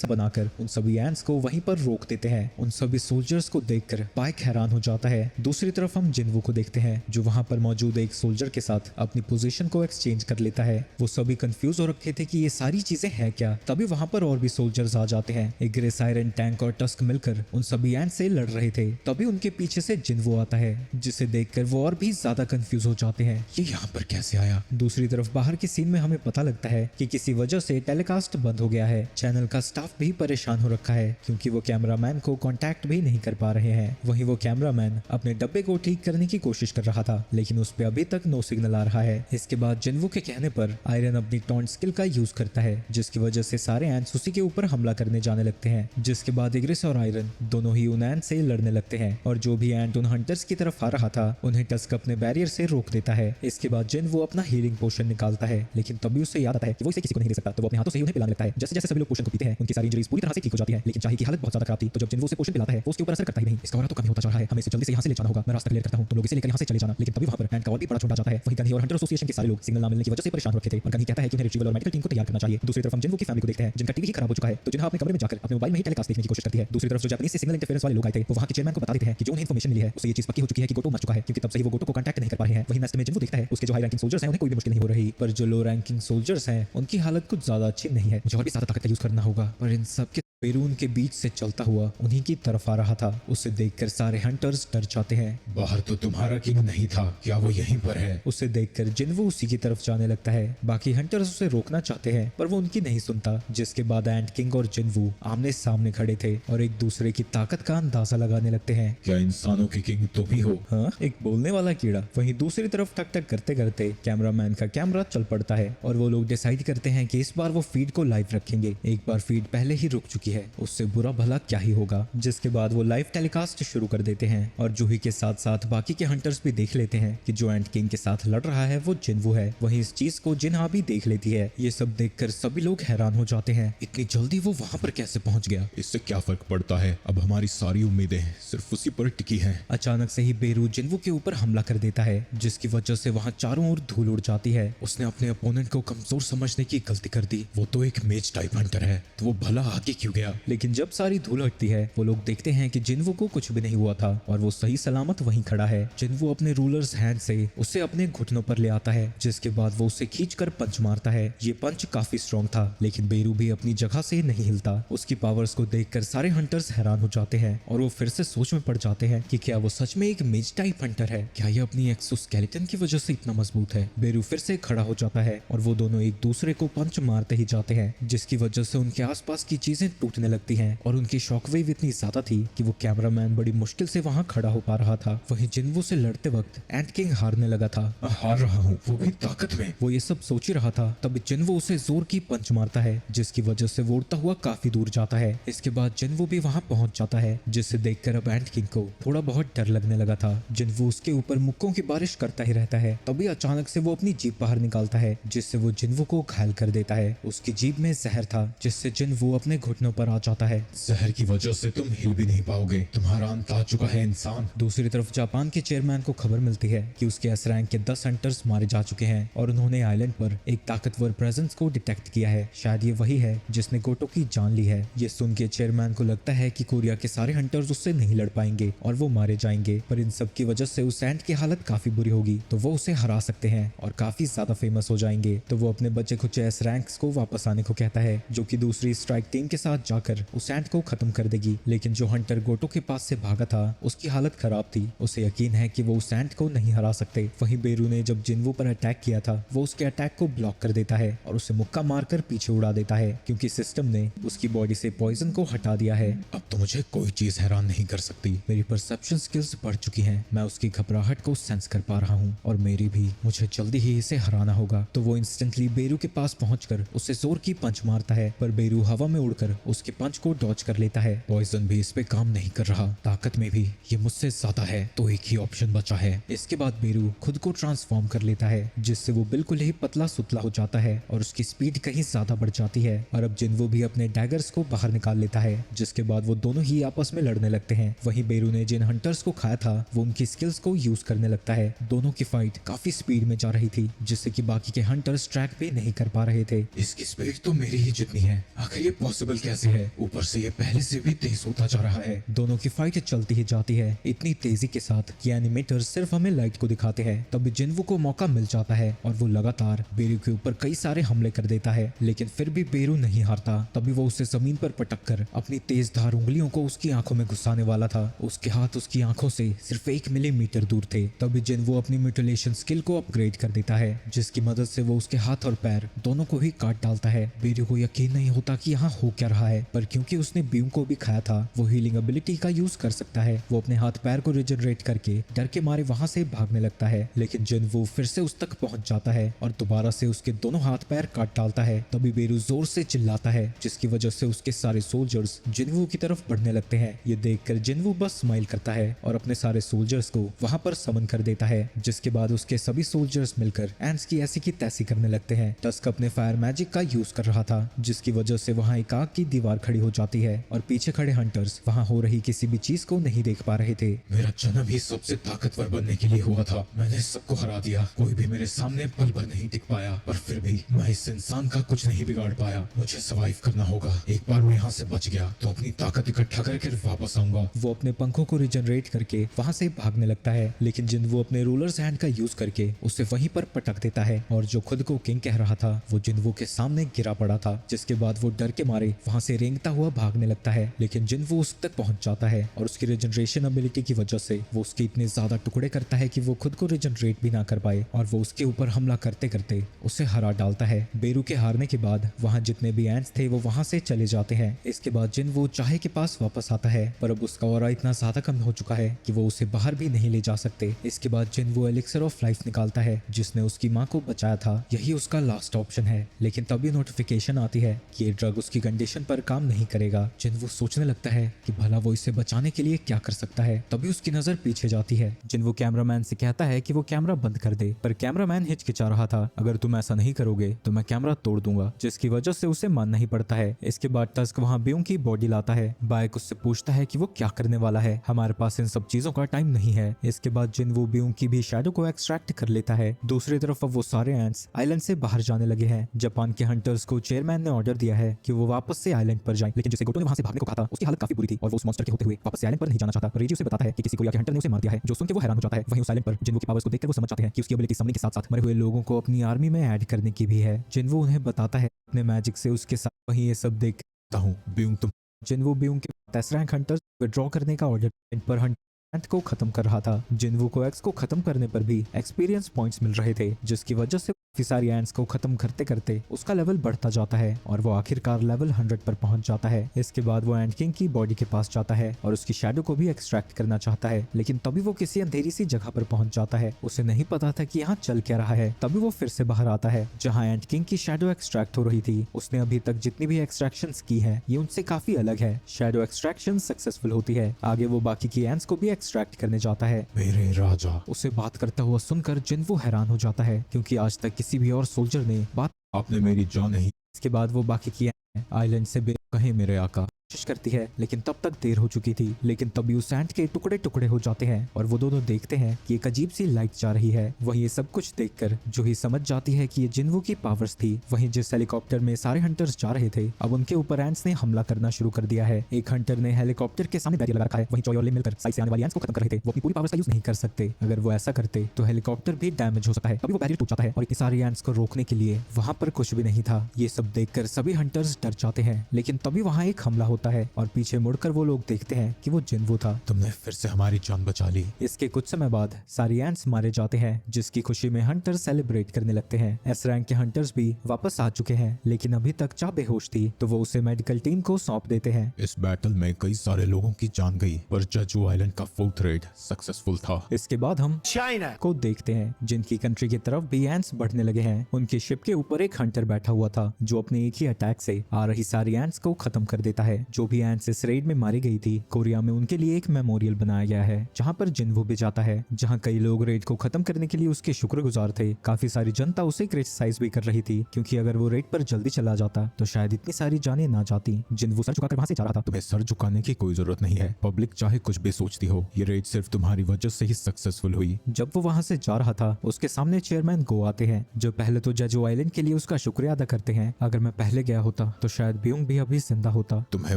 बनाकर उन सभी एंट्स को वहीं पर रोक देते हैं। उन सभी सोल्जर्स को देखकर पाइक हैरान हो जाता है। दूसरी तरफ हम जिन्वू को देखते हैं जो वहां पर मौजूद एक सोल्जर के साथ अपनी पोजीशन को एक्सचेंज कर लेता है। वो सभी कंफ्यूज हो रखे थे कि ये सारी चीजें हैं क्या। तभी वहां पर और भी सोल्जर्स आ जाते हैं। एक ग्रे साइरन, टैंक और टस्क मिलकर उन सभी एंट से लड़ रहे थे। तभी उनके पीछे से जिन्वू आता है जिसे देखकर वो और भी ज्यादा कंफ्यूज हो जाते हैं, ये यहाँ पर कैसे आया। दूसरी तरफ बाहर के सीन में हमें पता लगता है कि किसी वजह से टेलीकास्ट बंद हो गया है। चैनल का स्टाफ भी परेशान हो रखा है क्योंकि वो कैमरामैन को कांटेक्ट भी नहीं कर पा रहे हैं। वहीं वो कैमरामैन अपने डब्बे को ठीक करने की कोशिश कर रहा था लेकिन उस पे अभी तक नो सिग्नल आ रहा है। इसके बाद जिन्वू के कहने पर आयरन अपनी टॉन्ट स्किल का यूज करता है जिसकी वजह से सारे एंट्स उसी के ऊपर हमला करने जाने लगते हैं। जिसके बाद इग्रिस और आयरन दोनों ही उन एंट से लड़ने लगते हैं और जो भी एंट उन हंटर्स की तरफ आ रहा था उन्हें टस्क अपने बैरियर से रोक देता है। इसके बाद जिन्वू अपना हीलिंग पोशन निकालता है लेकिन तभी उसे याद आता है कि वो इसे किसी को नहीं दे सकता, तो वो अपने हाथों से ही उन्हें पिलाने लगता है। जैसे जैसे सभी लोग पोशन को पीते हैं उनकी सारी इंजरीज पूरी तरह से ठीक हो जाती है लेकिन चाही की हालत बहुत ज्यादा खराब थी। तो जब जिन्वू उसे पोशन पिलाता है वो उसके ऊपर असर करता ही नहीं। इसका और तो कम ही होता जा रहा है, हमें इसे जल्दी से यहाँ से ले जाना होगा। मैं रास्ता क्लियर करता हूँ, तुम लोग इसे लेकर यहाँ से चले जाना। लेकिन तभी वहाँ पर एंट का और भी बड़ा छोटा जाता है। वही गनी और हंटर एसोसिएशन के सारे लोग सिग्नल ना मिलने की वजह से परेशान हो रखे थे और गनी कहता है कि उन्हें रिट्रीवल और मेडिकल टीम को तैयार करना चाहिए। दूसरी तरफ हम जिन्वू की फैमिली को देखते हैं जिनका टीवी ही खराब हो चुका है, तो जिन्हा अपने कमरे में जाकर अपने मोबाइल में ही टेलीकास्ट देखने की कोशिश करती है। दूसरी तरफ जो जापानीज से सिग्नल इंटरफेरेंस वाले लोग आए थे वो वहाँ के चेयरमैन को बता देते हैं कि जो उन्हें इन्फॉर्मेशन मिली है उससे ये चीज पक्की हो चुकी है कि गोटो मर चुका है क्योंकि तब से ही वो गोटो को कांटेक्ट नहीं कर पा रहे हैं। वही नेस्ट में जिन्वू देखता है उसके जो हाई रैंकिंग सोल्जर्स हैं उन्हें कोई भी मुश्किल नहीं हो रही, पर जो लो रैंकिंग सोल्जर्स हैं उनकी हालत कुछ ज्यादा अच्छी नहीं है। मुझे और भी ज्यादा ताकत का यूज करना होगा। पर इन सब के पेरून के बीच से चलता हुआ उन्हीं की तरफ आ रहा था। उसे देखकर सारे हंटर्स डर जाते हैं। बाहर तो तुम्हारा किंग नहीं था, क्या वो यहीं पर है? उसे देखकर जिन्वू उसी की तरफ जाने लगता है। बाकी हंटर्स उसे रोकना चाहते हैं पर वो उनकी नहीं सुनता। जिसके बाद एंट किंग और जिन्वू आमने सामने खड़े थे और एक दूसरे की ताकत का अंदाजा लगाने लगते हैं। क्या इंसानों की किंग तुम ही हो? हाँ, एक बोलने वाला कीड़ा। वहीं दूसरी तरफ टक टक करते करते कैमरामैन का कैमरा चल पड़ता है और वो लोग डिसाइड करते हैं कि इस बार वो फीड को लाइव रखेंगे। एक बार फीड पहले ही रुक चुकी है, उससे बुरा भला क्या ही होगा। जिसके बाद वो लाइव टेलीकास्ट शुरू कर देते हैं और जूही के साथ साथ बाकी के हंटर्स भी देख लेते हैं कि जो एंट किंग के साथ लड़ रहा है वो जिन्वू है। वहीं इस चीज को जिन्हा भी देख लेती है। ये सब देखकर सभी लोग हैरान हो जाते हैं, इतनी जल्दी वो वहां पर कैसे पहुंच गया। इससे क्या फर्क पड़ता है, अब हमारी सारी उम्मीदें सिर्फ उसी पर टिकी हैं। अचानक से ही बेरू जिन्वू के ऊपर हमला कर देता है जिसकी वजह से वहां चारों ओर धूल उड़ जाती है। उसने अपने अपोनेंट को कमजोर समझने की गलती कर दी। वो तो एक मेज टाइप हंटर है, तो वो भला आगे क्यों गया? लेकिन जब सारी धूल हटती है वो लोग देखते हैं कि जिन्वू को कुछ भी नहीं हुआ था और वो सही सलामत वहीं खड़ा है। जिन्वू अपने रूलर्स हैंड से उसे अपने घुटनों पर ले आता है जिसके बाद वो उसे खींचकर पंच मारता है। ये पंच काफी स्ट्रॉन्ग था लेकिन बेरू भी अपनी जगह से नहीं हिलता। उसकी पावर्स को देखकर सारे हंटर्स हैरान हो जाते हैं और वो फिर से सोच में पड़ जाते हैं कि क्या वो सच में एक मेज टाइप हंटर है, क्या ये अपनी एक्सोस्केलेटन की वजह से इतना मजबूत है। बेरू फिर से खड़ा हो जाता है और वो दोनों एक दूसरे को पंच मारते ही जाते हैं जिसकी वजह से उनके आसपास की चीजें टूटने लगती हैं और उनकी शॉकवेव इतनी ज्यादा थी कि वो कैमरामैन बड़ी मुश्किल से वहां खड़ा हो पा रहा था। वहीं जिन्वू से लड़ते वक्त एंट किंग हारने लगा था। हार रहा हूँ, वो भी ताकत में। वो ये सब सोच ही रहा था तब जिन्वू उसे जोर की पंच मारता है जिसकी वजह से वो उड़ता हुआ काफी दूर जाता है। इसके बाद जिन्वू भी वहां पहुंच जाता है जिसे देखकर अब एंट किंग को थोड़ा बहुत डर लगने लगा था। जिन्वू उसके ऊपर मुक्कों की बारिश करता ही रहता है। तभी अचानक से वो अपनी जीप बाहर निकालता है जिससे वो जिन्वू को घायल कर देता है। उसकी जीप में जहर था जिससे जिन्वू अपने घुटनों पर आ जाता है। जहर की वजह से तुम हिल भी नहीं पाओगे, तुम्हारा अंत आ चुका है इंसान। दूसरी तरफ जापान के चेयरमैन को खबर मिलती है कि उसके एस रैंक के 10 हंटर्स मारे जा चुके हैं और उन्होंने आइलैंड पर एक ताकतवर प्रेजेंस को डिटेक्ट किया है। शायद ये वही है जिसने गोटो की जान ली है। ये सुन के चेयरमैन को लगता है कि कोरिया के सारे हंटर्स उससे नहीं लड़ पाएंगे और वो मारे जाएंगे, पर इन सब की वजह से उस एंट की हालत काफी बुरी होगी तो वो उसे हरा सकते हैं और काफी ज्यादा फेमस हो जाएंगे। तो वो अपने बचे खुचे एस रैंक्स को वापस आने को कहता है जो कि दूसरी स्ट्राइक टीम के साथ जाकर उस एंट को खत्म कर देगी। लेकिन जो हंटर गोटो के पास से भागा था उसकी हालत खराब थी, उसे यकीन है कि वो उस एंट को नहीं हरा सकते। वहीं बेरू ने जब जिन्वू पर अटैक किया था वो उसके अटैक को ब्लॉक कर देता है और उसे मुक्का मारकर पीछे उड़ा देता है क्योंकि सिस्टम ने उसकी बॉडी से पॉइजन को हटा दिया है। अब तो मुझे कोई चीज हैरान नहीं कर सकती। मेरी परसेप्शन स्किल्स बढ़ चुकी हैं, मैं उसकी घबराहट को सेंस कर पा रहा हूँ और मेरी भी, मुझे जल्दी ही इसे हराना होगा। तो वो इंस्टेंटली बेरू के पास पहुंचकर उसे जोर की पंच मारता है पर बेरू हवा में उड़कर उसके पंच को डॉच कर लेता है। पॉइजन भी इस पे काम नहीं कर रहा, ताकत में भी ये मुझसे ज्यादा है, तो एक ही ऑप्शन बचा है। इसके बाद बेरू खुद को ट्रांसफॉर्म कर लेता है जिससे वो बिल्कुल ही पतला सुतला हो जाता है और उसकी स्पीड कहीं ज्यादा बढ़ जाती है। और अब जिन्वू भी अपने डैगर्स को बाहर निकाल लेता है जिसके बाद वो दोनों ही आपस में लड़ने लगते हैं। वहीं बेरू ने जिन हंटर्स को खाया था वो उनकी स्किल्स को यूज करने लगता है। दोनों की फाइट काफी स्पीड में जा रही थी जिससे कि बाकी के हंटर्स ट्रैक भी नहीं कर पा रहे थे। इसकी स्पीड तो मेरी ही जितनी है, आखिर ये पॉसिबल कैसे से है, ऊपर से ये पहले से भी तेज होता जा रहा है। दोनों की फाइट चलती ही जाती है इतनी तेजी के साथ कि एनिमेटर सिर्फ हमें लाइट को दिखाते हैं। तभी जिन्वू को मौका मिल जाता है और वो लगातार बेरू के ऊपर कई सारे हमले कर देता है, लेकिन फिर भी बेरू नहीं हारता। तभी वो उसे जमीन पर पटक कर अपनी तेज धार उंगलियों को उसकी आंखों में घुसाने वाला था। उसके हाथ उसकी आंखों से सिर्फ 1 मिलीमीटर दूर थे। तभी जिन्वू अपनी म्यूटिलेशन स्किल को अपग्रेड कर देता है, जिसकी मदद से वो उसके हाथ और पैर दोनों को ही काट डालता है। बेरू को यकीन नहीं होता कि यहाँ हो क्या रहा है, पर क्योंकि उसने बीम को भी खाया था वो हीलिंग एबिलिटी का यूज कर सकता है। वो अपने हाथ पैर को रिजनरेट करके डर के मारे वहां से भागने लगता है, लेकिन जिन्वू फिर से उस तक पहुंच जाता है और दोबारा से उसके दोनों हाथ पैर काट डालता है। तभी बेरू जोर से चिल्लाता है, जिसकी वजह से उसके सारे सोल्जर्स जिन्वू की तरफ बढ़ने लगते हैं। ये देखकर जिन्वू बस स्माइल करता है और अपने सारे सोल्जर्स को वहां पर समन कर देता है, जिसके बाद उसके सभी सोल्जर्स मिलकर एंट्स की ऐसी की तैसी करने लगते हैं। टस्क अपने फायर मैजिक का यूज कर रहा था, जिसकी वजह से वहां एक आग की दीवार खड़ी हो जाती है और पीछे खड़े हंटर्स वहां हो रही किसी भी चीज को नहीं देख पा रहे थे। मेरा जन्म ही सबसे ताकतवर बनने के लिए हुआ था। मैंने सबको हरा दिया, कोई भी मेरे सामने पल भर नहीं टिक पाया, पर फिर भी मैं इस इंसान का कुछ नहीं बिगाड़ पाया। मुझे सर्वाइव करना होगा। एक बार मैं यहाँ से बच गया तो अपनी ताकत इकट्ठा करके वापस आऊंगा। वो अपने पंखों को रिजनरेट करके वहां से भागने लगता है, लेकिन जिन्वू अपने रूलर्स हैंड का यूज करके उसे वहीं पर पटक देता है और जो खुद को किंग कह रहा था वो जिन्वू के सामने गिरा पड़ा था, जिसके बाद वो डर के मारे वहां से रेंगता हुआ भागने लगता है। लेकिन जिन्वू उस तक पहुंच जाता है और उसकी रिजनरेशन एबिलिटी की वजह से वो उसके इतने ज्यादा टुकड़े करता है कि वो खुद को रिजनरेट भी ना कर पाए और वो उसके ऊपर हमला करते करते उसे हरा डालता है। बेरू के हारने के बाद वहां जितने भी एंट्स थे वो वहां से चले जाते हैं। इसके बाद जिन्वू चाहे के पास वापस आता है, पर अब उसका ऑरा इतना ज्यादा कम हो चुका है कि वो उसे बाहर भी नहीं ले जा सकते। इसके बाद जिन्वू एलिक्सर ऑफ लाइफ निकालता है, जिसने उसकी माँ को बचाया था। यही उसका लास्ट ऑप्शन है, लेकिन तभी नोटिफिकेशन आती है कि ये ड्रग उसकी कंडीशन पर काम नहीं करेगा। जिन्वू सोचने लगता है कि भला वो इसे बचाने के लिए क्या कर सकता है। तभी उसकी नजर पीछे जाती है। जिन्वू कैमरामैन से कहता है कि वो कैमरा बंद कर दे, पर कैमरामैन हिचकिचा रहा था। अगर तुम ऐसा नहीं करोगे तो मैं कैमरा तोड़ दूंगा, जिसकी वजह से उसे मान नहीं पड़ता है। इसके बाद टस्क वहाँ ब्यूंग की बॉडी लाता है। बाइक उससे पूछता है कि वो क्या करने वाला है, हमारे पास इन सब चीजों का टाइम नहीं है। इसके बाद जिन्वू ब्यूंग की भी शैडो को एक्सट्रैक्ट कर लेता है। दूसरी तरफ अब वो सारे एंट्स आइलैंड से बाहर जाने लगे हैं। जापान के हंटर्स को चेयरमैन ने ऑर्डर दिया है कि वो वापस से आइलैंड पर जाएं, लेकिन जिसे गोटो ने वहां से भागने को कहा था उसकी हालत काफी बुरी थी और वो उस मॉन्स्टर के होते हुए वापस से आइलैंड पर नहीं जाना चाहता। रेजी उसे बताता है कि किसी कोरिया के हंटर ने उसे मार दिया है, जो सुन के वो हैरान हो जाता है। वहीं उस आइलैंड पर जिन्वू की पावर्स को देखकर वो समझ जाते हैं कि उसकी एबिलिटी समझने के साथ साथ मरे हुए लोगों को अपनी आर्मी में ऐड करने की भी है। जिन्वू उन्हें बताता है अपने मैजिक से उसके साथ। वहीं ये सब देख हूँ ब्यूंग, तुम जिन्वू ब्यूंग के 10 रैंक हंटर्स विड्रॉ करने का ऑर्डर इन पर हंट को खत्म कर रहा था। जिन्वू को एक्स को खत्म करने पर भी एक्सपीरियंस पॉइंट्स मिल रहे थे, जिसकी वजह से काफी सारी एंट्स को खत्म करते करते उसका लेवल बढ़ता जाता है और वो आखिरकार लेवल 100 पर पहुंच जाता है। इसके बाद वो एंट किंग की बॉडी के पास जाता है और उसकी शैडो को भी एक्सट्रैक्ट करना चाहता है, लेकिन तभी वो किसी अंधेरी सी जगह पर पहुंच जाता है। उसे नहीं पता था कि यहाँ चल क्या रहा है। तभी वो फिर से बाहर आता है जहाँ एंट किंग की शैडो एक्सट्रैक्ट हो रही थी। उसने अभी तक जितनी भी एक्सट्रैक्शन की है ये उनसे काफी अलग है। शैडो एक्सट्रैक्शन सक्सेसफुल होती है। आगे वो बाकी की एंट्स को भी एक्सट्रैक्ट करने जाता है। मेरे राजा। उसे बात करता हुआ सुनकर जिन्वू हैरान हो जाता है, क्योंकि आज तक किसी भी और सोल्जर ने बात। आपने मेरी जान नहीं। इसके बाद वो बाकी की आइलैंड से कहे मेरे आका कोशिश करती है, लेकिन तब तक देर हो चुकी थी। लेकिन तभी उस सैंड के टुकड़े टुकड़े हो जाते हैं और वो दोनों देखते हैं कि एक अजीब सी लाइट जा रही है। वहीं ये सब कुछ देखकर जूही समझ जाती है कि ये जिन्वू की पावर्स थी। वहीं जिस हेलीकॉप्टर में सारे हंटर्स जा रहे थे अब उनके ऊपर एंट्स ने हमला करना शुरू कर दिया है। एक हंटर ने हेलीकॉप्टर के सामने बैरियर लगा रखा है। वहीं चॉय और लिन मिलकर साइड से आने वाली एंट्स को खत्म कर रहे थे। वो अपनी पूरी पावर्स का यूज नहीं कर सकते। अगर वो ऐसा करते तो हेलीकॉप्टर भी डैमेज हो सकता है। तभी वो बैरियर टूट जाता है और इतनी सारी एंट्स को रोकने के लिए वहां पर कुछ भी नहीं था। ये सब देखकर सभी हंटर्स डर जाते हैं, लेकिन तभी वहां एक हमला होता है और पीछे मुड़कर वो लोग देखते हैं कि वो जिन्वू था। तुमने फिर से हमारी जान बचा ली। इसके कुछ समय बाद सारी एंट्स मारे जाते हैं, जिसकी खुशी में हंटर्स सेलिब्रेट करने लगते हैं। एस रैंक के हंटर्स भी वापस आ चुके हैं, लेकिन अभी तक चा बेहोश थी, तो वो उसे मेडिकल टीम को सौंप देते हैं। इस बैटल में कई सारे लोगों की जान गई, पर जेजू आइलैंड का 4th रेड सक्सेसफुल था। इसके बाद हम चाइना को देखते हैं, जिनकी कंट्री की तरफ भी एंट्स बढ़ने लगे हैं। उनकी शिप के ऊपर एक हंटर बैठा हुआ था, जो अपने एक ही अटैक से आ रही सारी एंट्स को खत्म कर देता है। जो भी एंट्स इस रेड में मारी गई थी, कोरिया में उनके लिए एक मेमोरियल बनाया गया है जहाँ पर जिन्वो भी जाता है, जहाँ कई लोग रेड को खत्म करने के लिए उसके शुक्रगुजार थे। काफी सारी जनता उसे क्रिटिसाइज भी कर रही थी क्योंकि अगर वो रेड पर जल्दी चला जाता तो शायद इतनी सारी जानें ना जाती। जिन्वो सर झुकाकर वहाँ से जा रहा था। तुम्हें सर झुकाने की कोई जरूरत नहीं है, पब्लिक चाहे कुछ भी सोचती हो, ये रेड सिर्फ तुम्हारी वजह से ही सक्सेसफुल हुई। जब वो वहाँ से जा रहा था उसके सामने चेयरमैन गो आते हैं, जो पहले तो जेजू आइलैंड के लिए उसका शुक्रिया अदा करते हैं। अगर मैं पहले गया होता तो शायद ब्यूंग भी अभी जिंदा होता। तुम्हें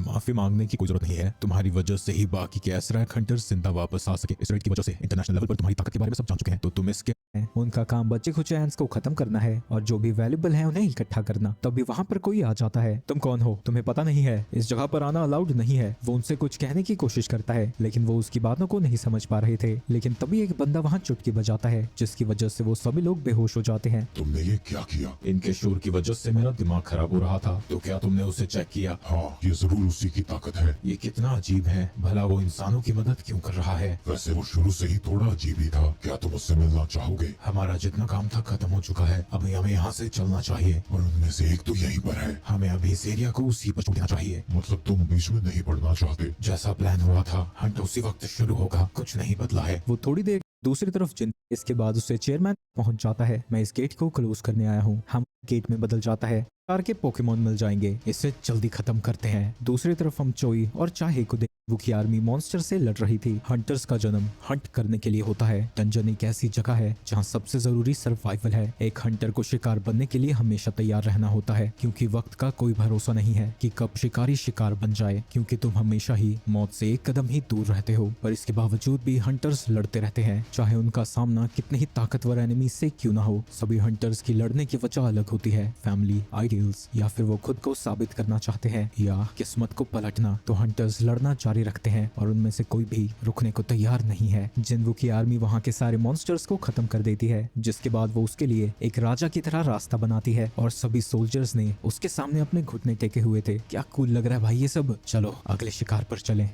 माफी मांगने की कोई जरूरत नहीं है, तुम्हारी वजह से ही बाकी के एसरैक हंटर्स जिंदा वापस आ सके। इस रेड की वजह से इंटरनेशनल लेवल पर तुम्हारी ताकत के बारे में सब जान चुके हैं, तो तुम इसके उनका काम बच्चे खुचे एंट्स को खत्म करना है और जो भी वैल्यूबल है उन्हें इकट्ठा करना। तभी वहाँ पर कोई आ जाता है। तुम कौन हो? तुम्हें पता नहीं है इस जगह पर आना अलाउड नहीं है। वो उनसे कुछ कहने की कोशिश करता है लेकिन वो उसकी बातों को नहीं समझ पा रहे थे। लेकिन तभी एक बंदा वहाँ चुटकी बजाता है जिसकी वजह से वो सभी लोग बेहोश हो जाते हैं। तुमने ये क्या किया? इनके शोर की वजह से मेरा दिमाग खराब हो रहा था, तो क्या तुमने उसे चेक किया? हाँ, ये जरूर उसी की ताकत है। ये कितना अजीब है, भला वो इंसानों की मदद क्यों कर रहा है? वैसे वो शुरू से ही थोड़ा अजीब ही था। क्या तुम उससे मिलना चाहोगे? हमारा जितना काम था खत्म हो चुका है, अभी हमें यहाँ से चलना चाहिए। और उनमें से एक तो यहीं पर है। हमें अभी इस एरिया को उसी पर छोड़ देना चाहिए। मतलब तुम बीच में नहीं पड़ना चाहते? जैसा प्लान हुआ था हंट उसी वक्त शुरू होगा, कुछ नहीं बदला है। वो थोड़ी देर दूसरी तरफ जिन इसके बाद उससे चेयरमैन पहुंच जाता है। मैं इस गेट को क्लोज करने आया हूँ। हम गेट में बदल जाता है, कार के पोकेमोन मिल जाएंगे, इसे जल्दी खत्म करते हैं। दूसरी तरफ हम चोई और चाहे को वो की आर्मी मॉन्स्टर से लड़ रही थी। हंटर्स का जन्म हंट करने के लिए होता है। डंजन एक ऐसी जगह है जहाँ सबसे जरूरी सर्वाइवल है। एक हंटर को शिकार बनने के लिए हमेशा तैयार रहना होता है क्योंकि वक्त का कोई भरोसा नहीं है कि कब शिकारी शिकार बन जाए, क्योंकि तुम हमेशा ही मौत से एक कदम ही दूर रहते हो। पर इसके बावजूद भी हंटर्स लड़ते रहते हैं, चाहे उनका सामना कितने ही ताकतवर एनिमी से क्यों ना हो। सभी हंटर्स की लड़ने की वजह अलग होती है, फैमिली, आइडियल्स, या फिर वो खुद को साबित करना चाहते हैं या किस्मत को पलटना। तो हंटर्स लड़ना जारी रखते हैं और उनमें से कोई भी रुकने को तैयार नहीं है। जिन्वो की आर्मी वहाँ के सारे मॉन्स्टर्स को खत्म कर देती है, जिसके बाद वो उसके लिए एक राजा की तरह रास्ता बनाती है और सभी सोल्जर्स ने उसके सामने अपने घुटने टेके हुए थे। क्या कूल लग रहा है भाई ये सब। चलो अगले शिकार पर चलें।